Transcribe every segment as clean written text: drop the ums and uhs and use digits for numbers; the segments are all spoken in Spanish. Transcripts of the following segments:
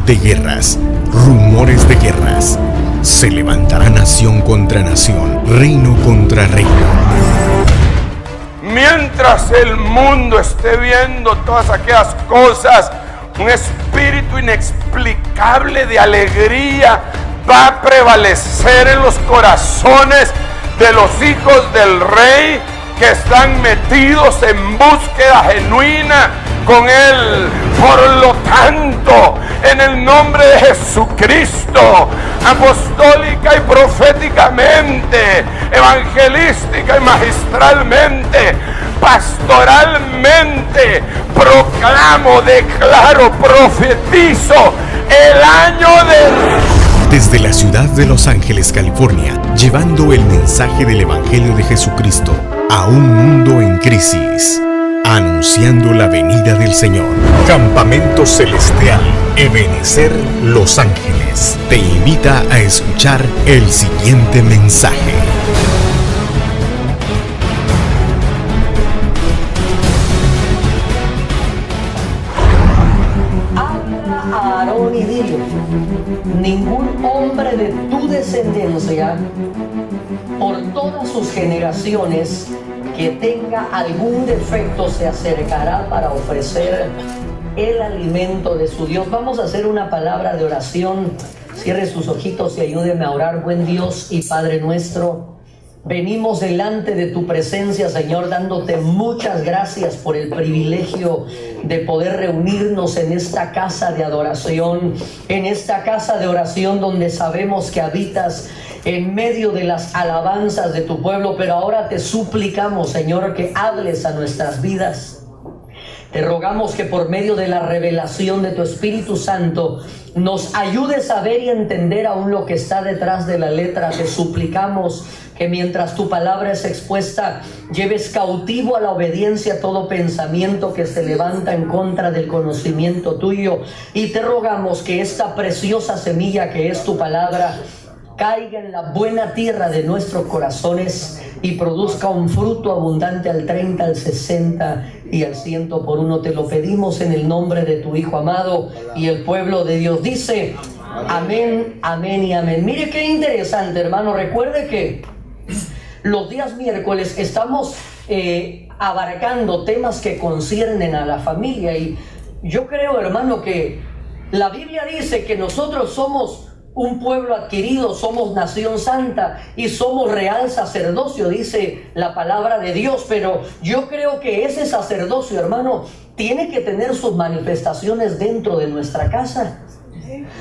de guerras, rumores de guerras. Se levantará nación contra nación, reino contra reino. Mientras el mundo esté viendo todas aquellas cosas, un espíritu inexplicable de alegría va a prevalecer en los corazones de los hijos del Rey que están metidos en búsqueda genuina con Él. Por lo tanto, en el nombre de Jesucristo, apostólica y proféticamente, evangelística y magistralmente, pastoralmente, proclamo, declaro, profetizo el año del... Desde la ciudad de Los Ángeles, California, llevando el mensaje del Evangelio de Jesucristo a un mundo en crisis, anunciando la venida del Señor. Campamento Celestial Ebenecer Los Ángeles te invita a escuchar el siguiente mensaje. Habla a Aarón y dile: ningún hombre de tu descendencia, por todas sus generaciones, que tenga algún defecto se acercará para ofrecer el alimento de su Dios. Vamos a hacer una palabra de oración. Cierre sus ojitos y ayúdeme a orar. Buen Dios y Padre nuestro, venimos delante de tu presencia, Señor, dándote muchas gracias por el privilegio de poder reunirnos en esta casa de adoración, en esta casa de oración donde sabemos que habitas en medio de las alabanzas de tu pueblo. Pero ahora te suplicamos, Señor, que hables a nuestras vidas. Te rogamos que por medio de la revelación de tu Espíritu Santo nos ayudes a ver y entender aún lo que está detrás de la letra. Te suplicamos que mientras tu palabra es expuesta, lleves cautivo a la obediencia todo pensamiento que se levanta en contra del conocimiento tuyo. Y te rogamos que esta preciosa semilla que es tu palabra caiga en la buena tierra de nuestros corazones y produzca un fruto abundante al 30, al 60 y al 100 por uno. Te lo pedimos en el nombre de tu Hijo amado. Y el pueblo de Dios dice: amén, amén y amén. Mire qué interesante, hermano. Recuerde que los días miércoles estamos abarcando temas que conciernen a la familia. Y yo creo, hermano, que la Biblia dice que nosotros somos un pueblo adquirido, somos nación santa y somos real sacerdocio, dice la palabra de Dios. Pero yo creo que ese sacerdocio, hermano, tiene que tener sus manifestaciones dentro de nuestra casa.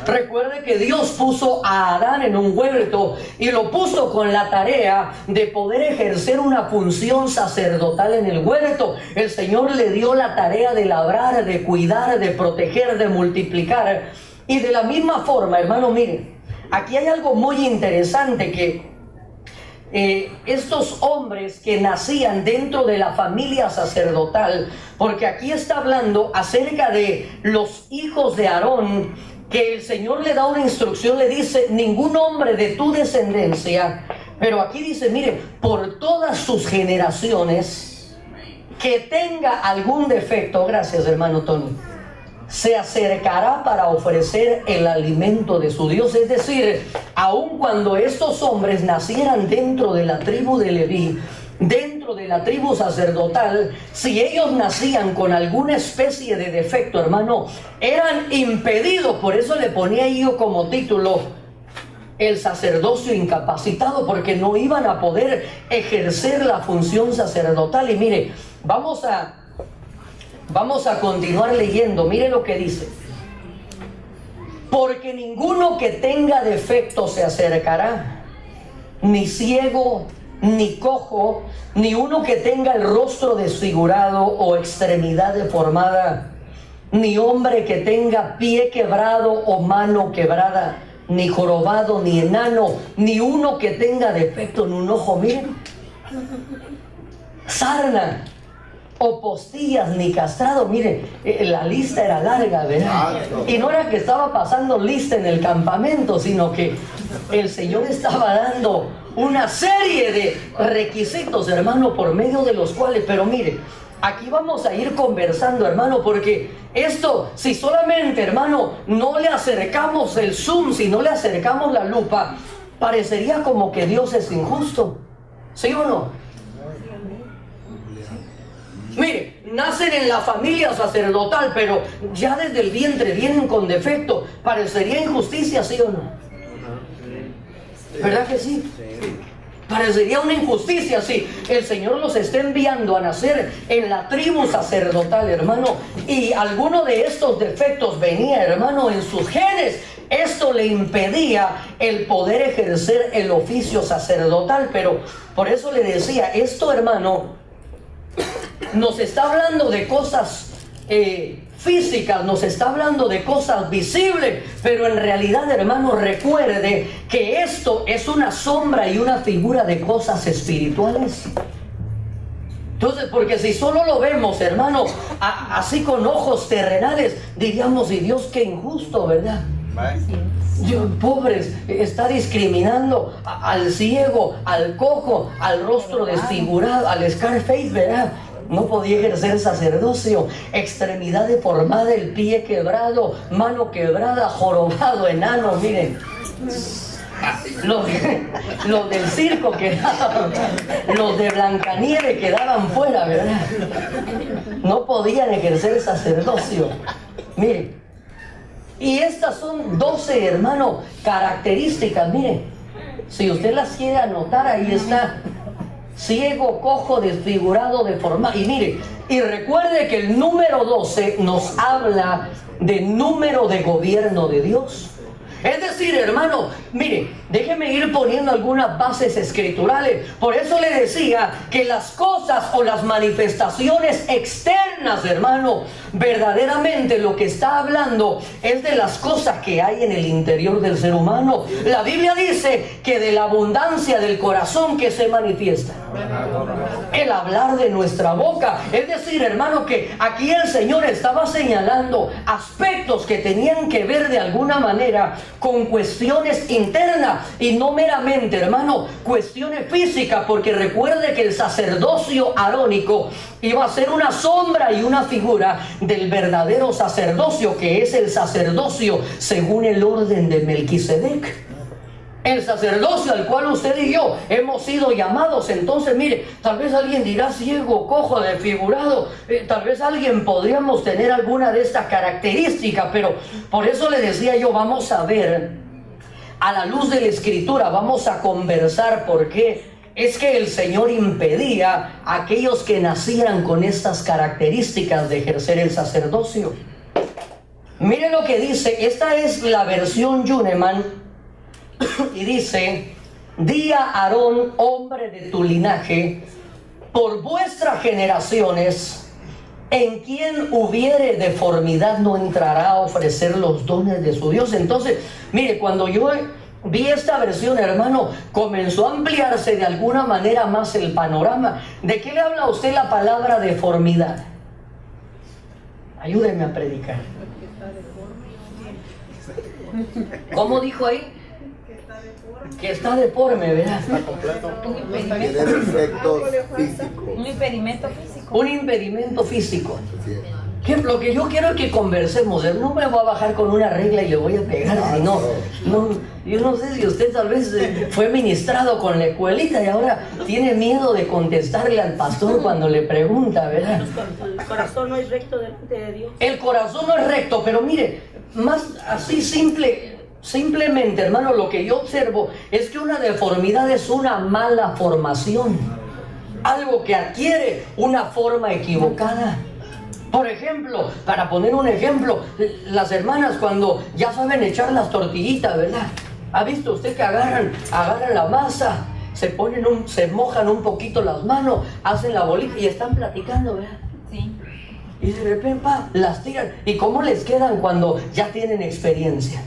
Recuerde que Dios puso a Adán en un huerto y lo puso con la tarea de poder ejercer una función sacerdotal en el huerto. El Señor le dio la tarea de labrar, de cuidar, de proteger, de multiplicar. Y de la misma forma, hermano, miren, aquí hay algo muy interesante, que estos hombres que nacían dentro de la familia sacerdotal, porque aquí está hablando acerca de los hijos de Aarón, que el Señor le da una instrucción, le dice: ningún hombre de tu descendencia, pero aquí dice, mire, por todas sus generaciones, que tenga algún defecto, gracias hermano Tony, se acercará para ofrecer el alimento de su Dios. Es decir, aun cuando estos hombres nacieran dentro de la tribu de Leví, dentro de la tribu sacerdotal, si ellos nacían con alguna especie de defecto, hermano, eran impedidos. Por eso le ponía yo como título el sacerdocio incapacitado, porque no iban a poder ejercer la función sacerdotal. Y mire, vamos a continuar leyendo. Mire lo que dice: porque ninguno que tenga defecto se acercará, ni ciego, ni cojo, ni uno que tenga el rostro desfigurado o extremidad deformada, ni hombre que tenga pie quebrado o mano quebrada, ni jorobado, ni enano, ni uno que tenga defecto en un ojo. Miren, sarna o postillas, ni castrado. Mire, la lista era larga, ¿verdad? Y no era que estaba pasando lista en el campamento, sino que el Señor estaba dando una serie de requisitos, hermano, por medio de los cuales, pero mire, aquí vamos a ir conversando, hermano, porque esto, si solamente, hermano, no le acercamos el zoom, si no le acercamos la lupa, parecería como que Dios es injusto. ¿Sí o no? Mire, nacen en la familia sacerdotal, pero ya desde el vientre vienen con defecto. Parecería injusticia, ¿sí o no? ¿Verdad que sí? Parecería una injusticia si el Señor los está enviando a nacer en la tribu sacerdotal, hermano, y alguno de estos defectos venía, hermano, en sus genes. Esto le impedía el poder ejercer el oficio sacerdotal. Pero por eso le decía, esto, hermano, nos está hablando de cosas físicas, nos está hablando de cosas visibles, pero en realidad, hermano, recuerde que esto es una sombra y una figura de cosas espirituales. Entonces, porque si solo lo vemos, hermano, así con ojos terrenales, diríamos, y Dios, qué injusto, ¿verdad? Dios, pobres, está discriminando al ciego, al cojo, al rostro desfigurado, al Scarface, ¿verdad? No podía ejercer sacerdocio, extremidad deformada, el pie quebrado, mano quebrada, jorobado, enano, miren. Los del circo quedaban, los de Blancanieves quedaban fuera, ¿verdad? No podían ejercer sacerdocio. Miren. Y estas son 12, hermano, características, miren. Si usted las quiere anotar, ahí está. Ciego, cojo, desfigurado, deformado. Y mire, y recuerde que el número 12 nos habla de número de gobierno de Dios. Es decir, hermano, mire, déjeme ir poniendo algunas bases escriturales. Por eso le decía que las cosas o las manifestaciones externas, hermano, verdaderamente lo que está hablando es de las cosas que hay en el interior del ser humano. La Biblia dice que de la abundancia del corazón que se manifiesta el hablar de nuestra boca. Es decir, hermano, que aquí el Señor estaba señalando aspectos que tenían que ver de alguna manera con cuestiones internas y no meramente, hermano, cuestiones físicas, porque recuerde que el sacerdocio arónico iba a ser una sombra y una figura del verdadero sacerdocio, que es el sacerdocio según el orden de Melquisedec. El sacerdocio al cual usted y yo hemos sido llamados. Entonces, mire, tal vez alguien dirá ciego, cojo, desfigurado, tal vez alguien podríamos tener alguna de estas características, pero por eso le decía yo, vamos a ver a la luz de la Escritura, vamos a conversar por qué es que el Señor impedía a aquellos que nacieran con estas características de ejercer el sacerdocio. Mire lo que dice, esta es la versión Yuneman. Y dice: di a Aarón, hombre de tu linaje, por vuestras generaciones, en quien hubiere deformidad no entrará a ofrecer los dones de su Dios. Entonces, mire, cuando yo vi esta versión, hermano, comenzó a ampliarse de alguna manera más el panorama. ¿De qué le habla a usted la palabra deformidad? Ayúdeme a predicar. ¿Cómo dijo ahí? Que está deforme, ¿verdad? Está completo. Tiene defectos físicos. Un impedimento físico. Un impedimento físico. Lo que yo quiero es que conversemos. No me voy a bajar con una regla y le voy a pegar. No, yo no sé si usted tal vez fue ministrado con la escuelita y ahora tiene miedo de contestarle al pastor cuando le pregunta, ¿verdad? El corazón no es recto delante de Dios. El corazón no es recto, pero mire, más así simplemente, hermano, lo que yo observo es que una deformidad es una mala formación, algo que adquiere una forma equivocada. Por ejemplo, para poner un ejemplo, las hermanas cuando ya saben echar las tortillitas, ¿verdad? ¿Ha visto usted que agarran la masa, se mojan un poquito las manos, hacen la bolita y están platicando, ¿verdad? Sí. Y de repente, las tiran. ¿Y cómo les quedan cuando ya tienen experiencia?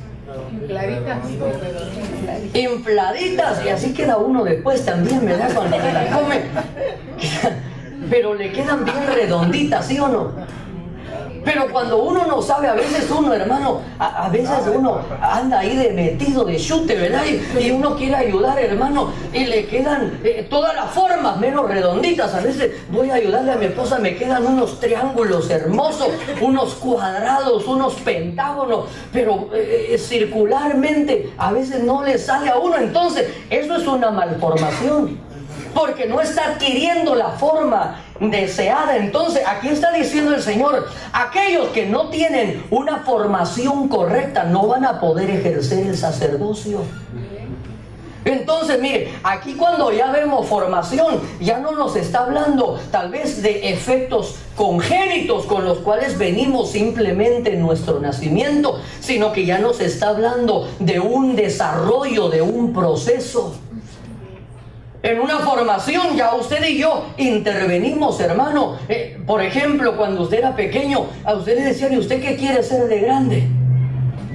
Infladitas, y así queda uno después también, ¿verdad? Cuando se la come. Pero le quedan bien redonditas, ¿sí o no? Pero cuando uno no sabe, a veces uno, hermano, a veces uno anda ahí de metido de chute, ¿verdad? Y uno quiere ayudar, hermano, y le quedan todas las formas menos redonditas. A veces voy a ayudarle a mi esposa, me quedan unos triángulos hermosos, unos cuadrados, unos pentágonos, pero circularmente a veces no le sale a uno. Entonces, eso es una malformación, porque no está adquiriendo la forma deseada. Entonces aquí está diciendo el Señor, aquellos que no tienen una formación correcta no van a poder ejercer el sacerdocio. Entonces mire, aquí cuando ya vemos formación, ya no nos está hablando tal vez de efectos congénitos con los cuales venimos simplemente en nuestro nacimiento, sino que ya nos está hablando de un desarrollo, de un proceso. En una formación ya usted y yo intervenimos, hermano. Por ejemplo, cuando usted era pequeño, a usted le decían, ¿y usted qué quiere ser de grande?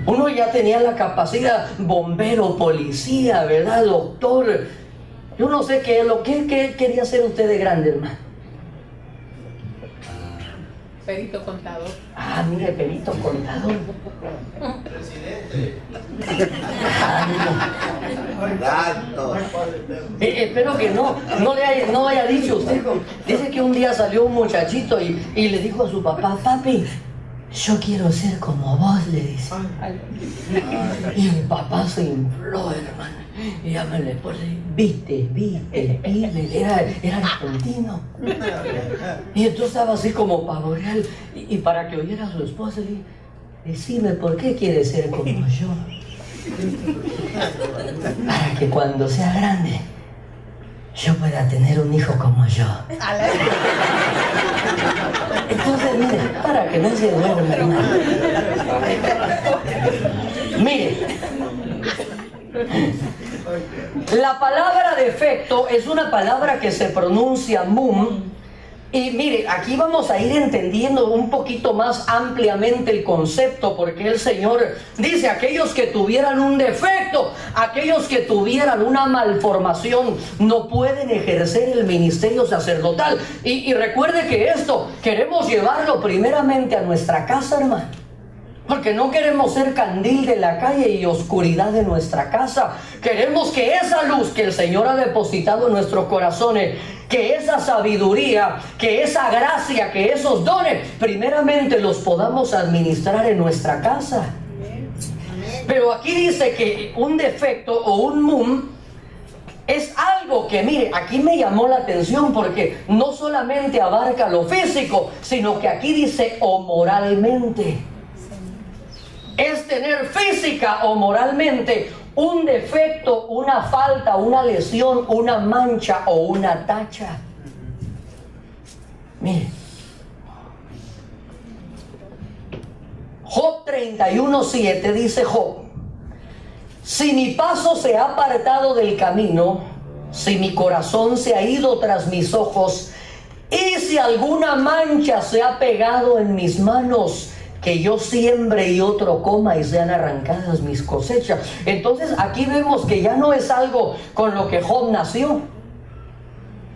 Uno ya tenía la capacidad, bombero, policía, ¿verdad? Doctor. Yo no sé qué quería ser usted de grande, hermano. Perito contador. Ah, mire, perito contador. Presidente. Espero que no haya dicho usted. Dice que un día salió un muchachito y le dijo a su papá, papi, yo quiero ser como vos, le dice. Y mi papá se infló, hermano. Y ya me le puse, viste, era argentino. Y entonces estaba así como pavoreal. Y para que oyera a su esposa, le dije, decime, ¿por qué quiere ser como yo? Para que cuando sea grande, yo pueda tener un hijo como yo. Entonces, mire, para que no se duerma, hermano. Mire, la palabra defecto es una palabra que se pronuncia mum. Y mire, aquí vamos a ir entendiendo un poquito más ampliamente el concepto, porque el Señor dice, aquellos que tuvieran un defecto, aquellos que tuvieran una malformación, no pueden ejercer el ministerio sacerdotal. Y recuerde que esto queremos llevarlo primeramente a nuestra casa, hermano. Porque no queremos ser candil de la calle y oscuridad de nuestra casa. Queremos que esa luz que el Señor ha depositado en nuestros corazones, que esa sabiduría, que esa gracia, que esos dones, primeramente los podamos administrar en nuestra casa. Pero aquí dice que un defecto o un mum es algo que, mire, aquí me llamó la atención porque no solamente abarca lo físico, sino que aquí dice o moralmente. Es tener física o moralmente un defecto, una falta, una lesión, una mancha o una tacha. Mire, Job 31:7 dice Job, si mi paso se ha apartado del camino, si mi corazón se ha ido tras mis ojos, y si alguna mancha se ha pegado en mis manos, que yo siembre y otro coma y sean arrancadas mis cosechas. Entonces aquí vemos que ya no es algo con lo que Job nació,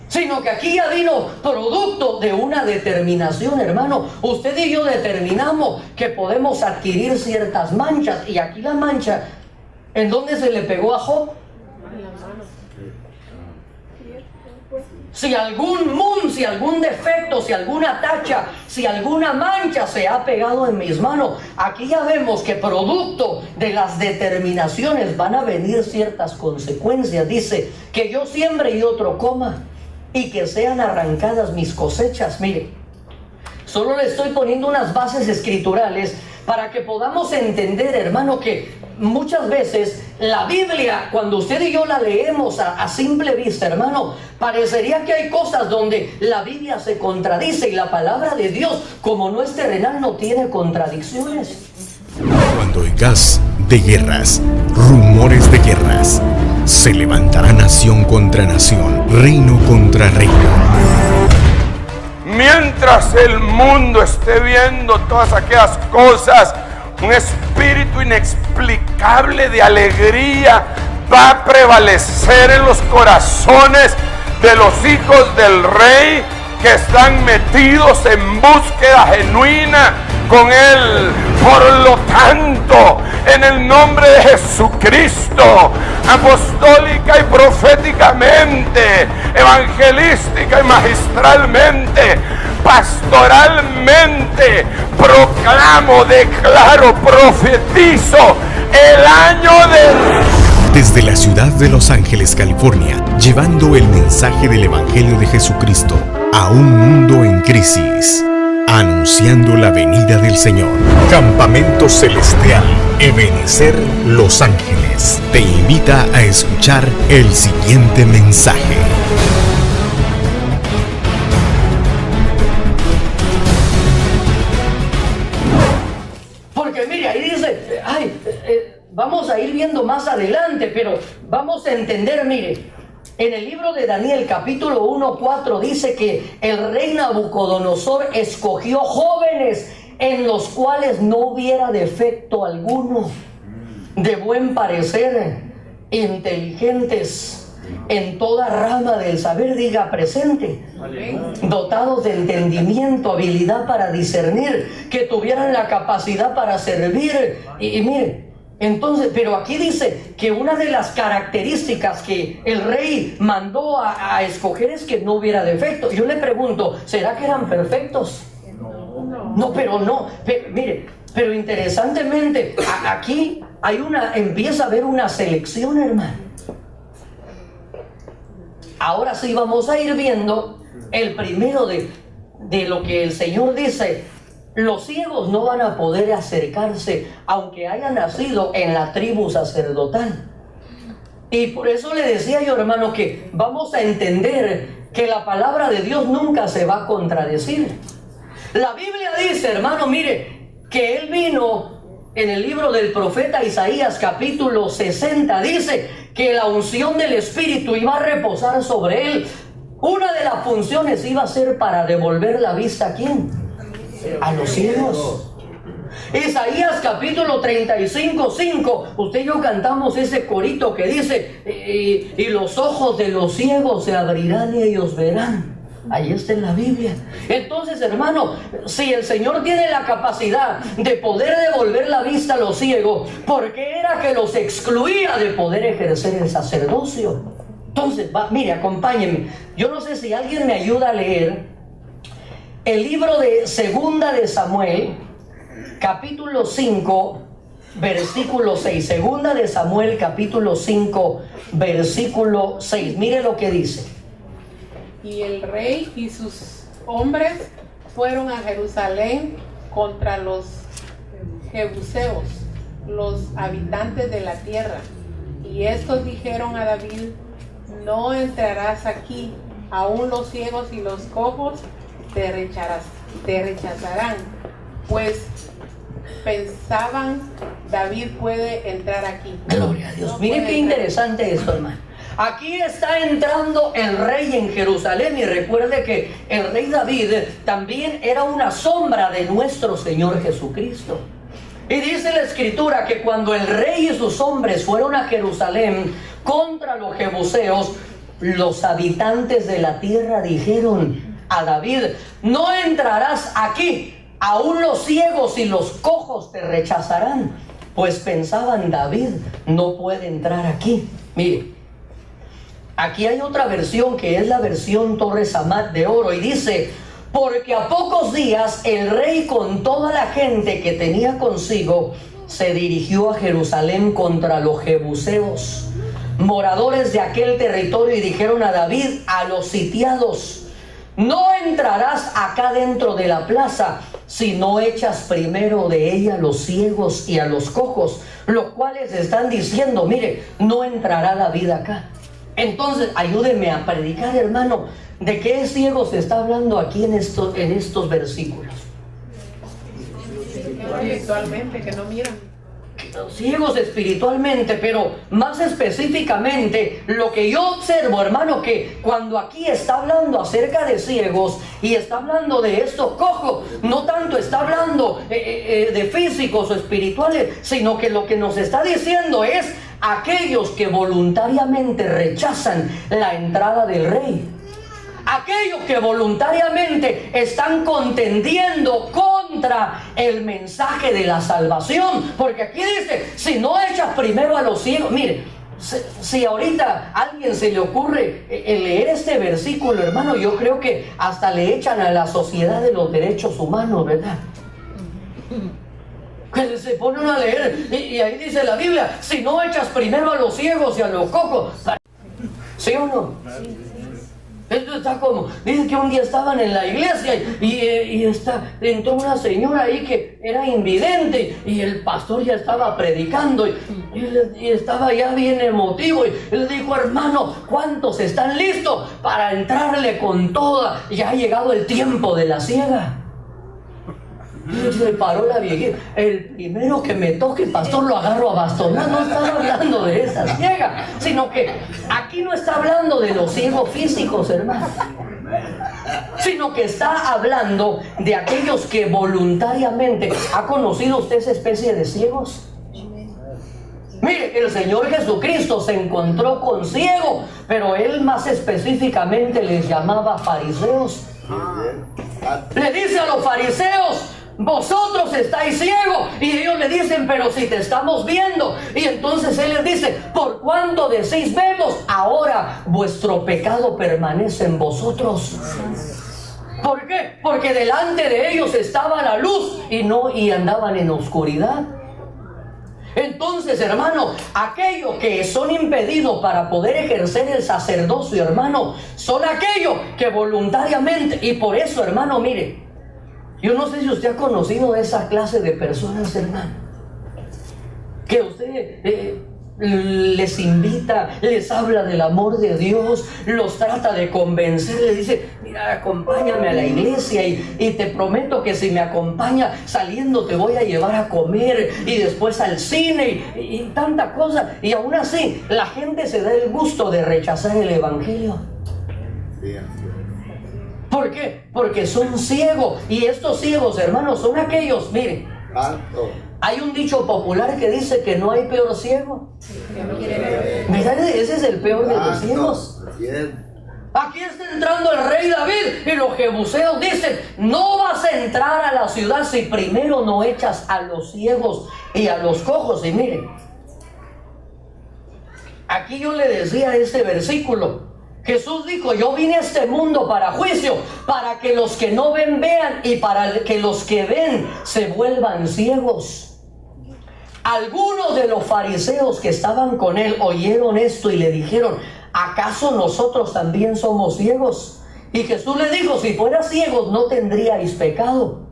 sino que aquí ya vino producto de una determinación, hermano. Usted y yo determinamos que podemos adquirir ciertas manchas, y aquí la mancha, ¿en dónde se le pegó a Job? En la mano. Si algún mum, si algún defecto, si alguna tacha, si alguna mancha se ha pegado en mis manos, aquí ya vemos que producto de las determinaciones van a venir ciertas consecuencias. Dice, que yo siembre y otro coma, y que sean arrancadas mis cosechas. Mire, solo le estoy poniendo unas bases escriturales para que podamos entender, hermano, que muchas veces la Biblia, cuando usted y yo la leemos a simple vista, hermano, parecería que hay cosas donde la Biblia se contradice, y la palabra de Dios, como no es terrenal, no tiene contradicciones. Cuando oigas de guerras, rumores de guerras, se levantará nación contra nación, reino contra reino. Mientras el mundo esté viendo todas aquellas cosas, un espíritu inexplicable de alegría va a prevalecer en los corazones de los hijos del Rey, que están metidos en búsqueda genuina con Él. Por lo tanto, en el nombre de Jesucristo, apostólica y proféticamente, evangelística y magistralmente, pastoralmente, proclamo, declaro, profetizo el año del... Desde la ciudad de Los Ángeles, California, llevando el mensaje del Evangelio de Jesucristo a un mundo en crisis, anunciando la venida del Señor. Campamento Celestial Ebenecer Los Ángeles te invita a escuchar el siguiente mensaje. Porque mire, ahí dice, vamos a ir viendo más adelante, pero vamos a entender, mire, en el libro de Daniel capítulo 1:4 dice que el rey Nabucodonosor escogió jóvenes en los cuales no hubiera defecto alguno, de buen parecer, inteligentes en toda rama del saber, diga presente, dotados de entendimiento, habilidad para discernir, que tuvieran la capacidad para servir. Y mire, entonces, pero aquí dice que una de las características que el rey mandó a escoger es que no hubiera defecto. Yo le pregunto, ¿será que eran perfectos? No, pero mire, pero interesantemente aquí empieza a haber una selección, hermano. Ahora sí vamos a ir viendo el primero de lo que el Señor dice. Los ciegos no van a poder acercarse aunque hayan nacido en la tribu sacerdotal. Y por eso le decía yo, hermano, que vamos a entender que la palabra de Dios nunca se va a contradecir. La Biblia dice, hermano, mire, que Él vino en el libro del profeta Isaías capítulo 60, dice que la unción del Espíritu iba a reposar sobre Él. Una de las funciones iba a ser para devolver la vista ¿a quién? A los ciegos. Isaías capítulo 35:5. Usted y yo cantamos ese corito que dice y los ojos de los ciegos se abrirán y ellos verán. Ahí está en la Biblia. Entonces, hermano, si el Señor tiene la capacidad de poder devolver la vista a los ciegos, ¿por qué era que los excluía de poder ejercer el sacerdocio? Entonces, mire, acompáñenme. Yo no sé si alguien me ayuda a leer el libro de Segunda de Samuel, capítulo 5, versículo 6. Segunda de Samuel, capítulo 5, versículo 6. Mire lo que dice. Y el rey y sus hombres fueron a Jerusalén contra los jebuseos, los habitantes de la tierra. Y estos dijeron a David: no entrarás aquí, aún los ciegos y los cojos te rechazarán, pues pensaban, David puede entrar aquí. Gloria a Dios. Mire qué interesante esto, hermano. Aquí está entrando el rey en Jerusalén, y recuerde que el rey David también era una sombra de nuestro Señor Jesucristo. Y dice la Escritura que cuando el rey y sus hombres fueron a Jerusalén contra los jebuseos, los habitantes de la tierra dijeron a David: no entrarás aquí, aún los ciegos y los cojos te rechazarán. Pues pensaban, David no puede entrar aquí. Mire, aquí hay otra versión que es la versión Torres Amat de oro, y dice: porque a pocos días el rey con toda la gente que tenía consigo se dirigió a Jerusalén contra los jebuseos, moradores de aquel territorio, y dijeron a David, a los sitiados: no entrarás acá dentro de la plaza si no echas primero de ella a los ciegos y a los cojos, los cuales están diciendo: mire, no entrará David acá. Entonces, ayúdeme a predicar, hermano, ¿de qué ciegos se está hablando aquí en estos versículos? Espiritualmente, que no miran. Ciegos espiritualmente, pero más específicamente lo que yo observo, hermano, que cuando aquí está hablando acerca de ciegos y está hablando de estos cojos, no tanto está hablando de físicos o espirituales, sino que lo que nos está diciendo es aquellos que voluntariamente rechazan la entrada del rey, aquellos que voluntariamente están contendiendo con contra el mensaje de la salvación. Porque aquí dice, si no echas primero a los ciegos. Mire, si ahorita a alguien se le ocurre leer este versículo, hermano, yo creo que hasta le echan a la Sociedad de los Derechos Humanos, ¿verdad? Que se ponen a leer y ahí dice la Biblia, si no echas primero a los ciegos y a los cojos. ¿Sí o no? Esto está como, dice que un día estaban en la iglesia y entró una señora ahí que era invidente y el pastor ya estaba predicando y estaba ya bien emotivo y le dijo, hermano, ¿cuántos están listos para entrarle con toda? Ya ha llegado el tiempo de la ciega. Y se paró la viejita. El primero que me toque, pastor, lo agarro a bastonazos. No estaba hablando de esa ciega, sino que aquí no está hablando de los ciegos físicos, hermano, sino que está hablando de aquellos que voluntariamente. ¿Ha conocido usted esa especie de ciegos? Mire, el Señor Jesucristo se encontró con ciegos, pero Él más específicamente les llamaba fariseos. Le dice a los fariseos, vosotros estáis ciegos, y ellos le dicen, pero si te estamos viendo. Y entonces Él les dice, por cuanto decís vemos, ahora vuestro pecado permanece en vosotros. ¿Por qué? Porque delante de ellos estaba la luz y andaban en oscuridad. Entonces, hermano, aquellos que son impedidos para poder ejercer el sacerdocio, hermano, son aquellos que voluntariamente, y por eso, hermano, mire, yo no sé si usted ha conocido esa clase de personas, hermano, que usted les invita, les habla del amor de Dios, los trata de convencer, le dice, mira, acompáñame a la iglesia y te prometo que si me acompaña saliendo te voy a llevar a comer y después al cine y tanta cosa, y aún así la gente se da el gusto de rechazar el evangelio. ¿Por qué? Porque son ciegos, y estos ciegos, hermanos, son aquellos, mire, hay un dicho popular que dice que no hay peor ciego. Mira, ese es el peor de los ciegos. Aquí está entrando el rey David y los jebuseos dicen, no vas a entrar a la ciudad si primero no echas a los ciegos y a los cojos. Y miren, aquí yo le decía este versículo, Jesús dijo, yo vine a este mundo para juicio, para que los que no ven vean y para que los que ven se vuelvan ciegos. Algunos de los fariseos que estaban con él oyeron esto y le dijeron, ¿acaso nosotros también somos ciegos? Y Jesús le dijo, si fueras ciegos no tendríais pecado.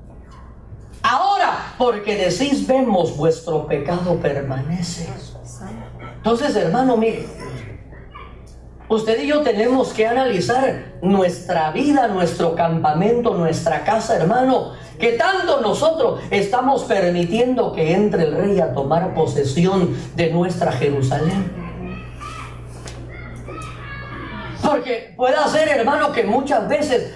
Ahora, porque decís vemos, vuestro pecado permanece. Entonces, hermano, mire, usted y yo tenemos que analizar nuestra vida, nuestro campamento, nuestra casa, hermano, que tanto nosotros estamos permitiendo que entre el rey a tomar posesión de nuestra Jerusalén. Porque puede ser, hermano, que muchas veces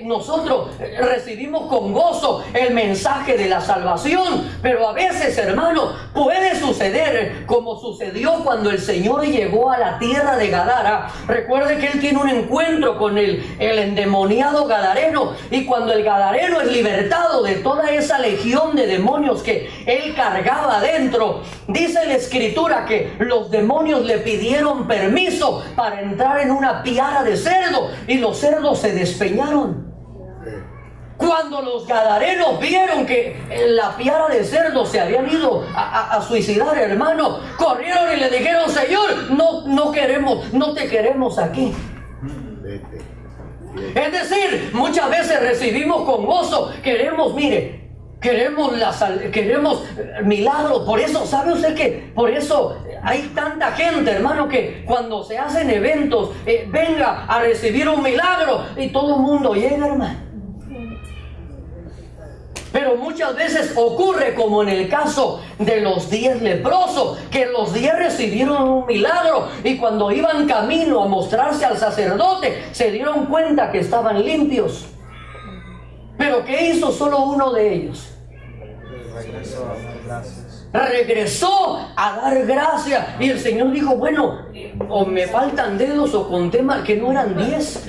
nosotros recibimos con gozo el mensaje de la salvación, pero a veces, hermano, puede suceder como sucedió cuando el Señor llegó a la tierra de Gadara. Recuerde que Él tiene un encuentro con el endemoniado gadareno, y cuando el gadareno es libertado de toda esa legión de demonios que él cargaba adentro, dice la Escritura que los demonios le pidieron permiso para entrar en una piara de cerdo, y los cerdos se despeñaron. Cuando los gadarenos vieron que la piara de cerdos se habían ido a suicidar, hermano, corrieron y le dijeron, Señor, no te queremos aquí. Es decir, muchas veces recibimos con gozo, queremos milagros. Por eso, ¿sabe usted que por eso hay tanta gente, hermano, que cuando se hacen eventos, venga a recibir un milagro y todo el mundo llega, hermano? Pero muchas veces ocurre como en el caso de los 10 leprosos, que los 10 recibieron un milagro y cuando iban camino a mostrarse al sacerdote se dieron cuenta que estaban limpios. Pero ¿qué hizo solo uno de ellos? Regresó a dar gracias, y el Señor dijo, bueno, o me faltan dedos o conté mal, que no eran 10.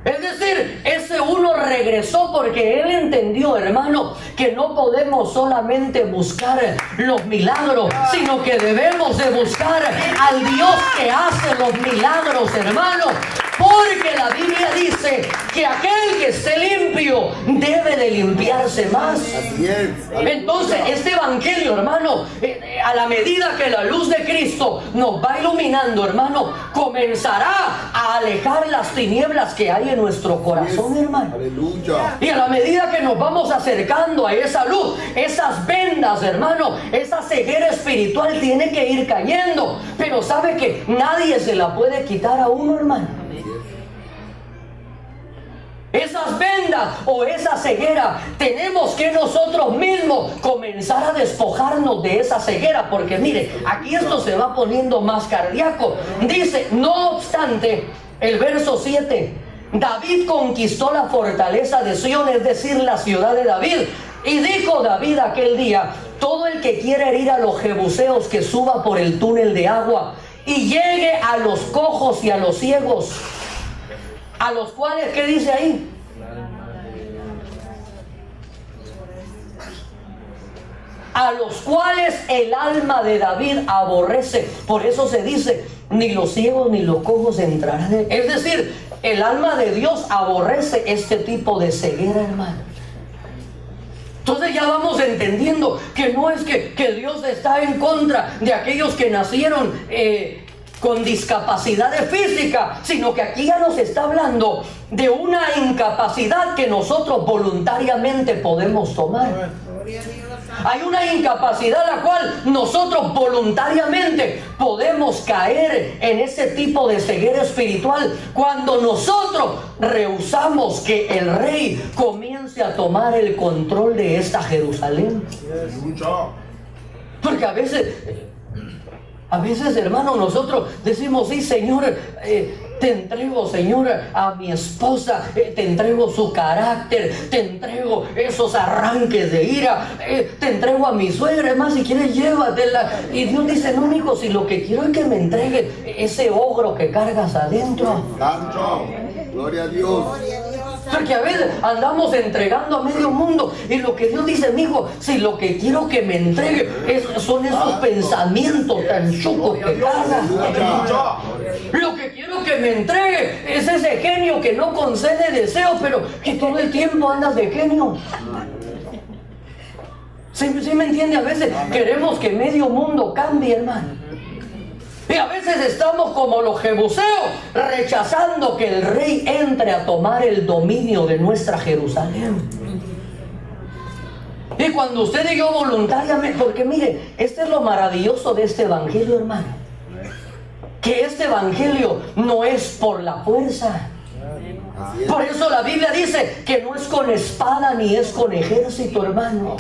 Es decir, ese uno regresó porque él entendió, hermano, que no podemos solamente buscar los milagros, sino que debemos de buscar al Dios que hace los milagros, hermano. Porque la Biblia dice que aquel que esté limpio debe de limpiarse más. Así es. Entonces este evangelio, hermano, a la medida que la luz de Cristo nos va iluminando, hermano, comenzará a alejar las tinieblas que hay en nuestro corazón, hermano. Aleluya. Y a la medida que nos vamos acercando a esa luz, esas vendas, hermano, esa ceguera espiritual tiene que ir cayendo. Pero sabe que nadie se la puede quitar a uno, hermano. Esas vendas o esa ceguera, tenemos que nosotros mismos comenzar a despojarnos de esa ceguera. Porque mire, aquí esto se va poniendo más cardíaco. Dice, no obstante, el verso 7, David conquistó la fortaleza de Sión, es decir, la ciudad de David. Y dijo David aquel día, todo el que quiera herir a los jebuseos que suba por el túnel de agua y llegue a los cojos y a los ciegos. A los cuales, ¿qué dice ahí? A los cuales el alma de David aborrece. Por eso se dice, ni los ciegos ni los cojos entrarán. Es decir, el alma de Dios aborrece este tipo de ceguera, hermano. Entonces ya vamos entendiendo que no es que Dios está en contra de aquellos que nacieron con discapacidad física, sino que aquí ya nos está hablando de una incapacidad que nosotros voluntariamente podemos tomar. Hay una incapacidad la cual nosotros voluntariamente podemos caer en ese tipo de ceguera espiritual cuando nosotros rehusamos que el rey comience a tomar el control de esta Jerusalén. Porque a veces, hermano, nosotros decimos, sí, Señor, te entrego, Señor, a mi esposa, te entrego su carácter, te entrego esos arranques de ira, te entrego a mi suegra, es más, si quieres llévatela. Y Dios dice, no, hijo, si lo que quiero es que me entregue ese ogro que cargas adentro. Santo. Gloria a Dios. Porque a veces andamos entregando a medio mundo y lo que Dios dice, mijo, si lo que quiero que me entregue son esos pensamientos tan chucos que cargas. Lo que quiero que me entregue es ese genio que no concede deseos, pero que todo el tiempo andas de genio. ¿Sí me entiende? A veces queremos que medio mundo cambie, hermano. Y a veces estamos como los jebuseos, rechazando que el rey entre a tomar el dominio de nuestra Jerusalén. Y cuando usted y yo voluntariamente, porque mire, este es lo maravilloso de este evangelio, hermano, que este evangelio no es por la fuerza. Por eso la Biblia dice que no es con espada ni es con ejército, hermano.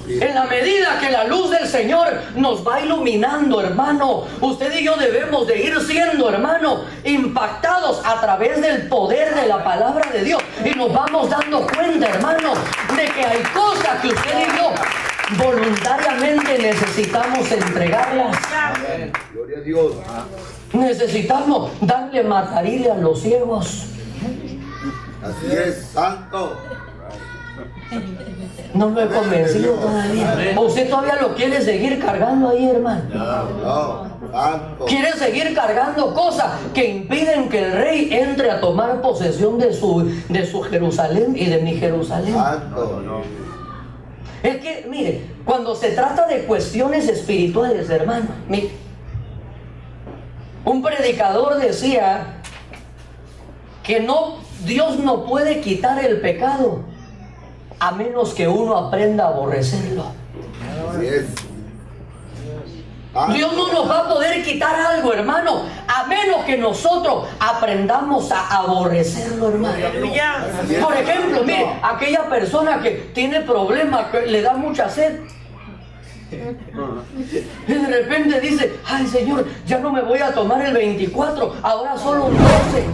En la medida que la luz del Señor nos va iluminando, hermano, usted y yo debemos de ir siendo, hermano, impactados a través del poder de la palabra de Dios. Y nos vamos dando cuenta, hermano, de que hay cosas que usted y yo voluntariamente necesitamos entregarlas. Gloria a Dios. Necesitamos darle matarile a los ciegos. Así es, santo. No lo he convencido todavía. ¿Usted todavía lo quiere seguir cargando ahí, hermano? No, santo. Quiere seguir cargando cosas que impiden que el rey entre a tomar posesión de su Jerusalén y de mi Jerusalén. Santo. Es que, mire, cuando se trata de cuestiones espirituales, hermano, mire, un predicador decía que Dios no puede quitar el pecado a menos que uno aprenda a aborrecerlo. Así es. Dios no nos va a poder quitar algo, hermano, a menos que nosotros aprendamos a aborrecerlo, hermano. Por ejemplo, mire, aquella persona que tiene problemas, que le da mucha sed, y de repente dice, ay, Señor, ya no me voy a tomar el 24, ahora solo un 12.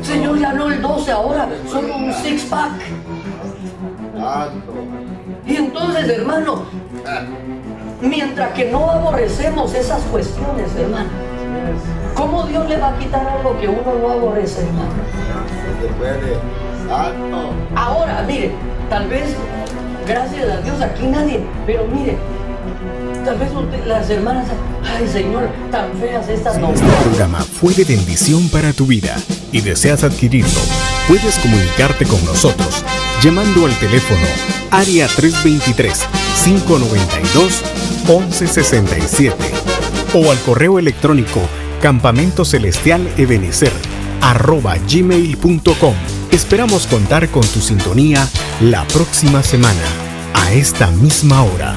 Señor, ya no el 12, ahora solo un 6-pack. Y entonces, hermano, mientras que no aborrecemos esas cuestiones, hermano, ¿Cómo Dios le va a quitar algo que uno no aborrece, hermano? No se puede. Santo. Ahora, mire, tal vez, gracias a Dios, aquí nadie, pero mire, tal vez las hermanas, ay Señor, tan feas estas Si no. este programa fue de bendición para tu vida y deseas adquirirlo, puedes comunicarte con nosotros llamando al teléfono área 323-592-1167 o al correo electrónico campamentocelestialebenecer@gmail.com. Esperamos contar con tu sintonía la próxima semana a esta misma hora.